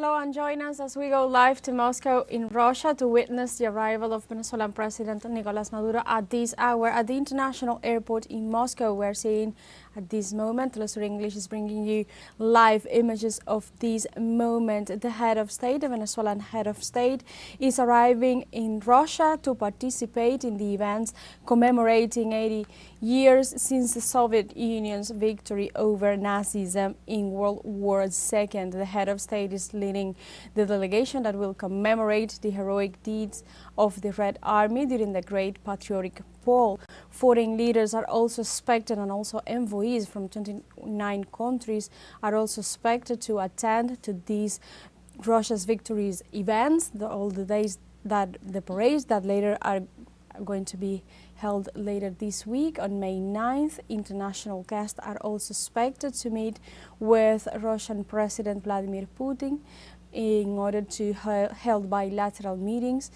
Hello and join us as we go live to Moscow in Russia to witness the arrival of Venezuelan President Nicolas Maduro at this hour at the international airport in Moscow. We're seeing at this moment, teleSUR English is bringing you live images of this moment. The head of state, the Venezuelan head of state, is arriving in Russia to participate in the events commemorating 80 years since the Soviet Union's victory over Nazism in World War II. The head of state is leading the delegation that will commemorate the heroic deeds of the Red Army during the Great Patriotic Ball. Foreign leaders are also expected, and also envoys from 29 countries are also expected to attend to these Russia's victories events, all the days that the parades that later are going to be held later this week on May 9th. International guests are also expected to meet with Russian President Vladimir Putin in order to hold bilateral meetings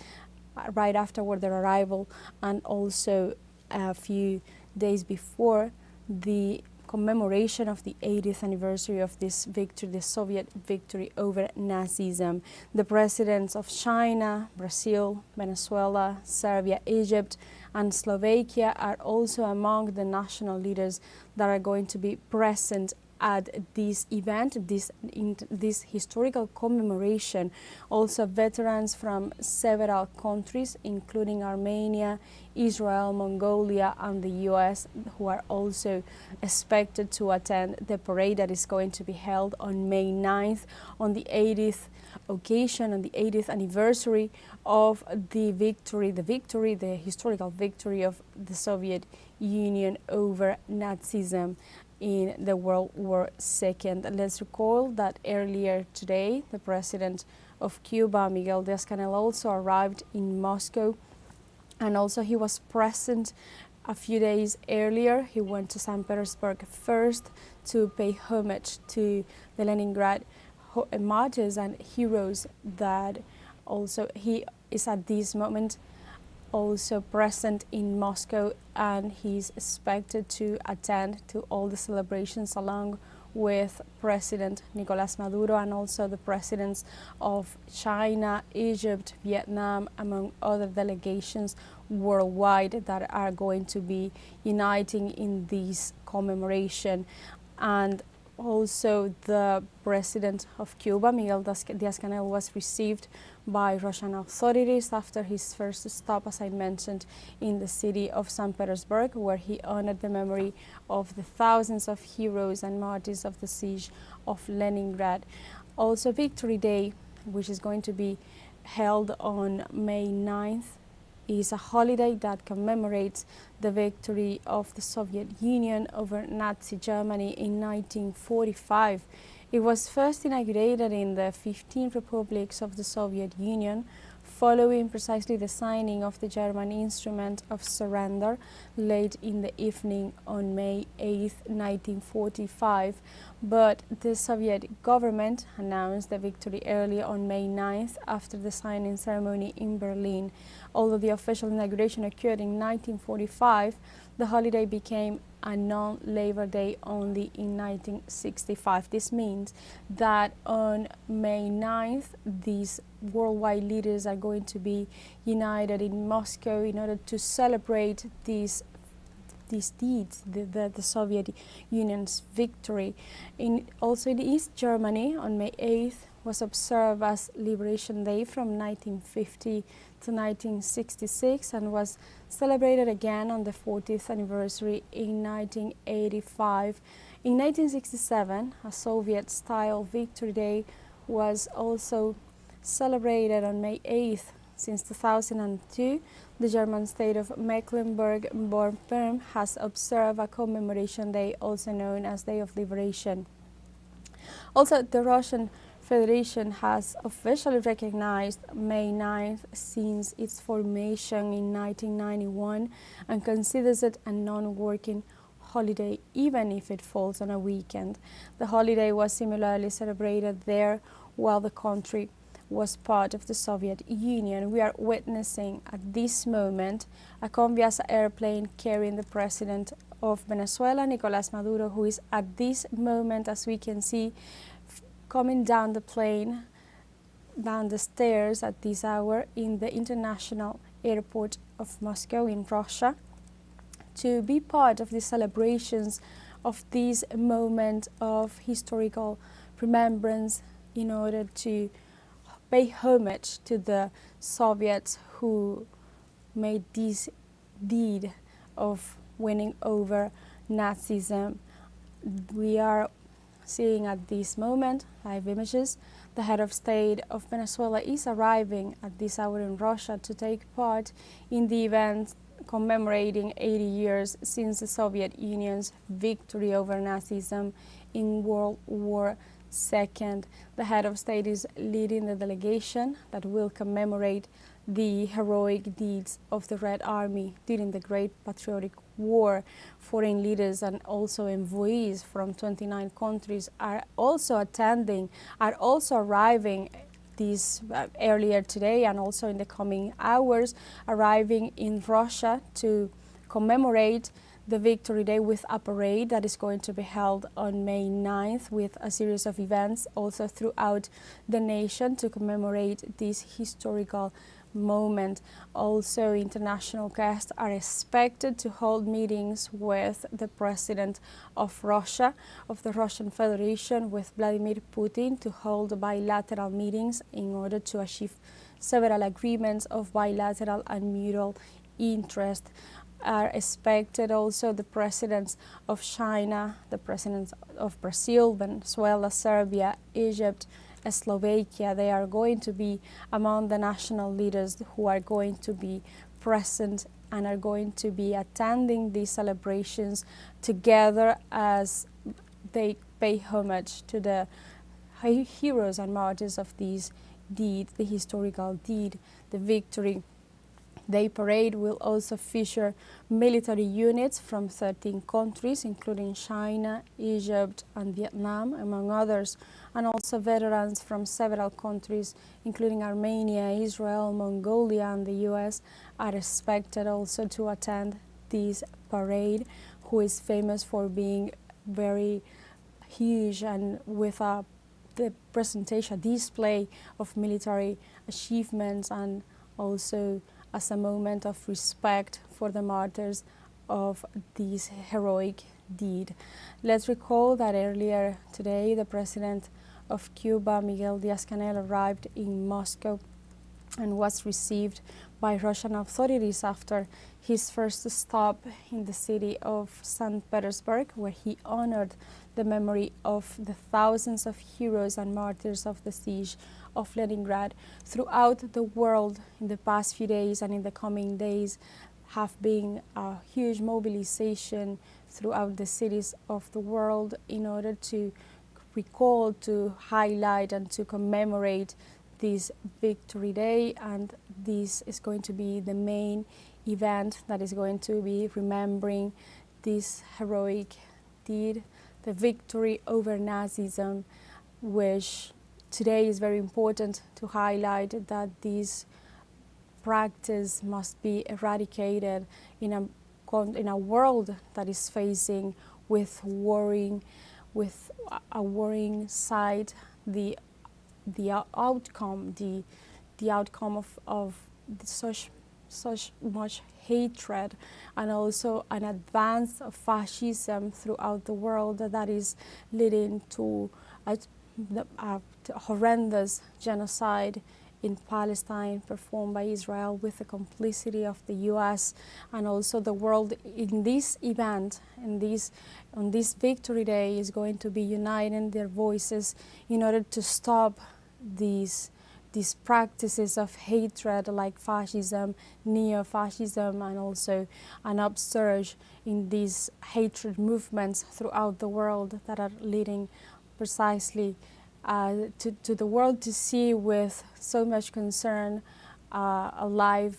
right afterward their arrival, and also a few days before the commemoration of the 80th anniversary of this victory, the Soviet victory over Nazism. The presidents of China, Brazil, Venezuela, Serbia, Egypt, and Slovakia are also among the national leaders that are going to be present at this event, this historical commemoration. Also veterans from several countries, including Armenia, Israel, Mongolia, and the US, who are also expected to attend the parade that is going to be held on May 9th on the 80th occasion, on the 80th anniversary of the historical victory of the Soviet Union over Nazism in the World War II. Let's recall that earlier today, the president of Cuba, Miguel Díaz-Canel, also arrived in Moscow, and also he was present a few days earlier. He went to St. Petersburg first to pay homage to the Leningrad martyrs and heroes. That also he is at this moment also present in Moscow, and he's expected to attend to all the celebrations along with President Nicolas Maduro and also the presidents of China, Egypt, Vietnam, among other delegations worldwide that are going to be uniting in this commemoration. And also the president of Cuba, Miguel Díaz-Canel, was received by Russian authorities after his first stop, as I mentioned, in the city of St. Petersburg, where he honored the memory of the thousands of heroes and martyrs of the siege of Leningrad. Also, Victory Day, which is going to be held on May 9th, is a holiday that commemorates the victory of the Soviet Union over Nazi Germany in 1945. It was first inaugurated in the 15 republics of the Soviet Union, following precisely the signing of the German instrument of surrender late in the evening on May 8, 1945. But the Soviet government announced the victory early on May 9th after the signing ceremony in Berlin. Although the official inauguration occurred in 1945, the holiday became a non-Labor Day only in 1965. This means that on May 9th, these worldwide leaders are going to be united in Moscow in order to celebrate these deeds, the Soviet Union's victory. Also in East Germany, on May 8th, was observed as Liberation Day from 1950 to 1966 and was celebrated again on the 40th anniversary in 1985. In 1967, a Soviet-style Victory Day was also celebrated on May 8th. Since 2002, the German state of Mecklenburg-Vorpommern has observed a commemoration day, also known as Day of Liberation. Also, the Russian Federation has officially recognized May 9th since its formation in 1991 and considers it a non-working holiday, even if it falls on a weekend. The holiday was similarly celebrated there while the country was part of the Soviet Union. We are witnessing at this moment a Conviasa airplane carrying the president of Venezuela, Nicolas Maduro, who is at this moment, as we can see, coming down the plane down the stairs at this hour in the International Airport of Moscow in Russia to be part of the celebrations of this moment of historical remembrance in order to pay homage to the Soviets who made this deed of winning over Nazism. We are seeing at this moment live images. The head of state of Venezuela is arriving at this hour in Russia to take part in the event commemorating 80 years since the Soviet Union's victory over Nazism in World War II. The head of state is leading the delegation that will commemorate the heroic deeds of the Red Army during the Great Patriotic War. Foreign leaders and also envoys from 29 countries are also arriving this earlier today and also in the coming hours, arriving in Russia to commemorate the Victory Day with a parade that is going to be held on May 9th with a series of events also throughout the nation to commemorate this historical moment. Also, international guests are expected to hold meetings with the President of Russia, of the Russian Federation, with Vladimir Putin, to hold bilateral meetings in order to achieve several agreements of bilateral and mutual interest. Are expected also the presidents of China, the presidents of Brazil, Venezuela, Serbia, Egypt, Slovakia. They are going to be among the national leaders who are going to be present and are going to be attending these celebrations together as they pay homage to the heroes and martyrs of this deed, the historical deed, the Victory Day parade will also feature military units from 13 countries, including China, Egypt, and Vietnam, among others, and also veterans from several countries, including Armenia, Israel, Mongolia, and the US, are expected also to attend this parade, who is famous for being very huge and with the presentation, display of military achievements, and also as a moment of respect for the martyrs of this heroic deed. Let's recall that earlier today, the President of Cuba, Miguel Díaz-Canel, arrived in Moscow and was received by Russian authorities after his first stop in the city of St. Petersburg, where he honored the memory of the thousands of heroes and martyrs of the siege of Leningrad. Throughout the world, in the past few days and in the coming days, have been a huge mobilization throughout the cities of the world in order to recall, to highlight, and to commemorate this Victory Day. And this is going to be the main event that is going to be remembering this heroic deed, the victory over Nazism, which today is very important to highlight that this practice must be eradicated in a world that is facing with a worrying side, the outcome of such much hatred, and also an advance of fascism throughout the world that is leading to a horrendous genocide in Palestine performed by Israel with the complicity of the US, and also the world in this event, on this Victory Day, is going to be uniting their voices in order to stop these practices of hatred like fascism, neo-fascism, and also an upsurge in these hatred movements throughout the world that are leading precisely to the world to see with so much concern a live,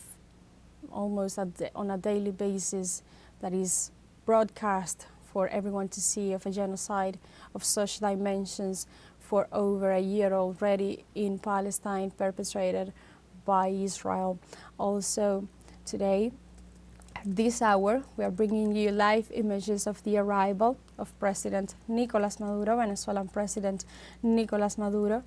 almost on a daily basis, that is broadcast for everyone to see, of a genocide of such dimensions for over a year already in Palestine, perpetrated by Israel. Also today, at this hour, we are bringing you live images of the arrival of President Nicolas Maduro, Venezuelan President Nicolas Maduro,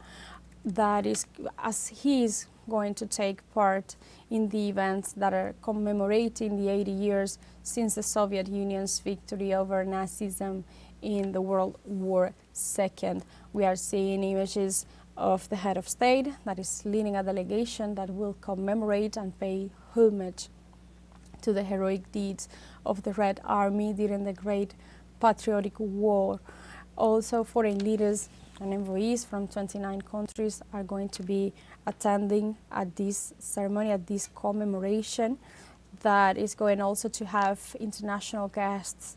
that is, as he is going to take part in the events that are commemorating the 80 years since the Soviet Union's victory over Nazism in the World War II. We are seeing images of the head of state that is leading a delegation that will commemorate and pay homage to the heroic deeds of the Red Army during the Great Patriotic War. Also, foreign leaders and envoys from 29 countries are going to be attending at this ceremony, at this commemoration, that is going also to have international guests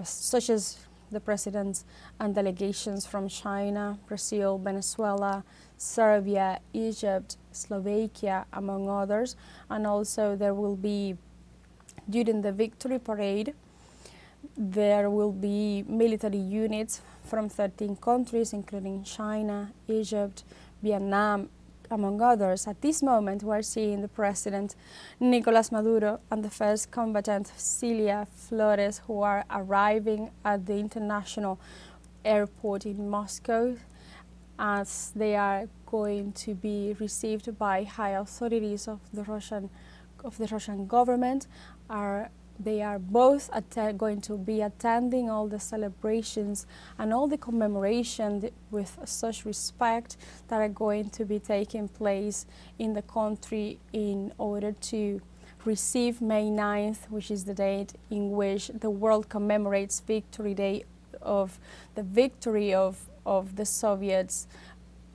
such as the presidents and delegations from China, Brazil, Venezuela, Serbia, Egypt, Slovakia, among others. And also there will be, during the victory parade, there will be military units from 13 countries, including China, Egypt, Vietnam, among others. At this moment, we're seeing the President Nicolas Maduro and the first combatant Celia Flores, who are arriving at the international airport in Moscow, as they are going to be received by high authorities of the Russian government. They are both going to be attending all the celebrations and all the commemoration with such respect that are going to be taking place in the country in order to receive May 9th, which is the date in which the world commemorates Victory Day of the victory of the Soviets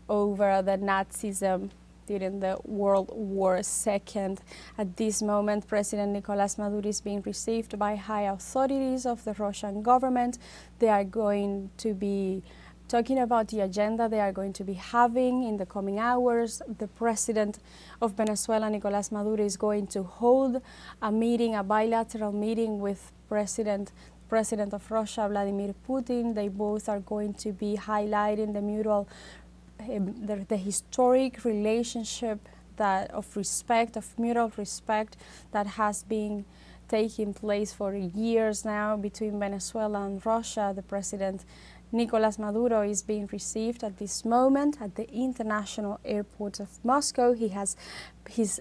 over the Nazism during the World War II. At this moment, President Nicolas Maduro is being received by high authorities of the Russian government. They are going to be talking about the agenda they are going to be having in the coming hours. The President of Venezuela, Nicolas Maduro, is going to hold a meeting, a bilateral meeting with President of Russia, Vladimir Putin. They both are going to be highlighting the historic relationship of mutual respect that has been taking place for years now between Venezuela and Russia. The President Nicolas Maduro is being received at this moment at the international airport of Moscow. He's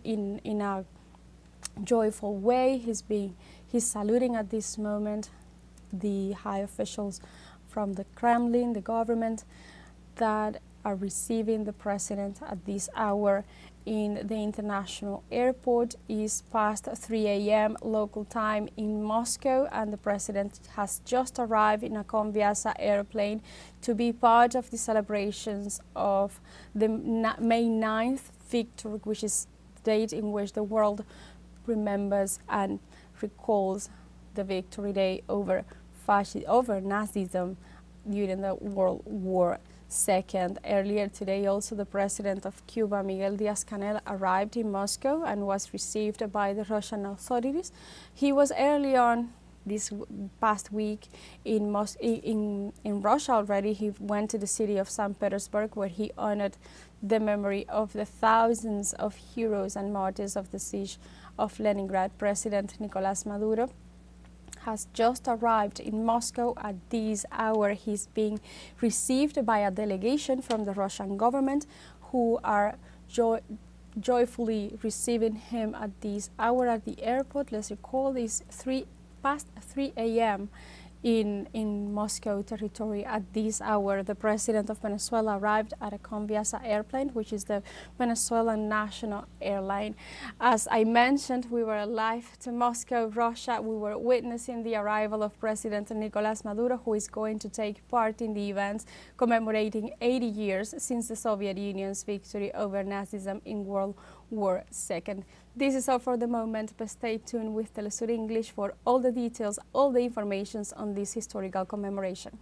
in a joyful way. He's saluting at this moment the high officials from the Kremlin, the government, that are receiving the president at this hour in the international airport. Is past 3 a.m. local time in Moscow, and the president has just arrived in a Conviasa airplane to be part of the celebrations of the May 9th victory, which is the date in which the world remembers and recalls the victory day over Nazism during the World War II. Earlier today, also the president of Cuba, Miguel Díaz-Canel, arrived in Moscow and was received by the Russian authorities. He was early on this past week in Russia already. He went to the city of St. Petersburg, where he honored the memory of the thousands of heroes and martyrs of the siege of Leningrad. President Nicolas Maduro has just arrived in Moscow at this hour. He's being received by a delegation from the Russian government, who are joyfully receiving him at this hour at the airport. Let's recall it's past 3 a.m. in Moscow territory at this hour. The president of Venezuela arrived at a Conviasa airplane, which is the Venezuelan national airline. As I mentioned, we were live to Moscow, Russia. We were witnessing the arrival of President Nicolas Maduro, who is going to take part in the events commemorating 80 years since the Soviet Union's victory over Nazism in World War II. This is all for the moment, but stay tuned with teleSUR English for all the details, all the information on this historical commemoration.